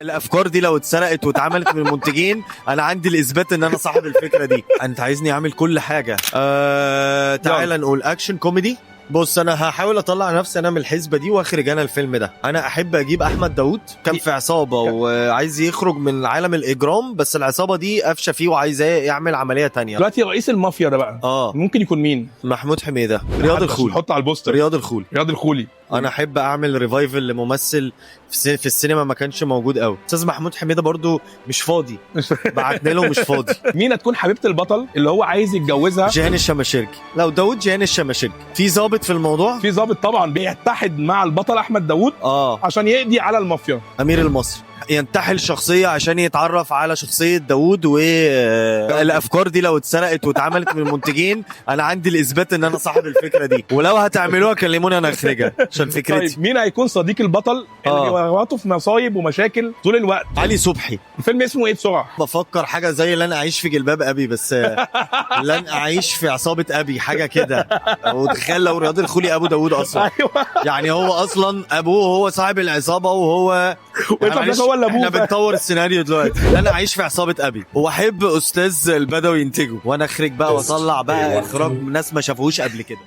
الافكار دي لو اتسرقت واتعملت من المنتجين انا عندي الاثبات ان انا صاحب الفكره دي. انت عايزني اعمل كل حاجه. تعال نقول اكشن كوميدي. بص انا هحاول اطلع نفسي انا من الحسبه دي واخرج انا الفيلم ده. انا احب اجيب احمد داوود كان في عصابه وعايز يخرج من عالم الاجرام، بس العصابه دي قافشه فيه وعايزاه يعمل عمليه تانية. دلوقتي رئيس المافيا ده بقى ممكن يكون مين؟ محمود حميده. رياض الخولي. حط على البوستر رياض الخولي. رياض الخولي. انا احب اعمل ريفايفل لممثل في السينما ما كانش موجود قوي. استاذ محمود حميده برضو مش فاضي، بعتنا له مش فاضي. مين هتكون حبيبه البطل اللي هو عايز يتجوزها؟ جيهان الشماشركي. لو داوود جيهان الشماشركي. في ضابط في الموضوع؟ في ضابط طبعا بيتحد مع البطل احمد داوود عشان يقضي على المافيا. امير المصري ينتحل شخصيه عشان يتعرف على شخصيه داوود، والافكار دي لو اتسرقت واتعملت من المنتجين انا عندي الاثبات ان انا صاحب الفكره دي، ولو هتعملوها كلموني انا اخرجها عشان فكرتي. طيب مين هيكون صديق البطل اللي بيورطه في مصايب ومشاكل طول الوقت؟ علي صبحي. الفيلم اسمه ايه بسرعه؟ بفكر حاجه زي لن اعيش في جلباب ابي، بس لن اعيش في عصابه ابي، حاجه كده. وتخيل لو رياض الخولي ابو داوود اصلا. يعني هو اصلا ابوه هو صاحب العصابه وهو هو اللي احنا بنطور السيناريو دلوقتي. انا اعيش في عصابه ابي واحب استاذ البدوي ينتجه وانا اخرج بقى واطلع بقى اخراج ناس ما شافوهوش قبل كده.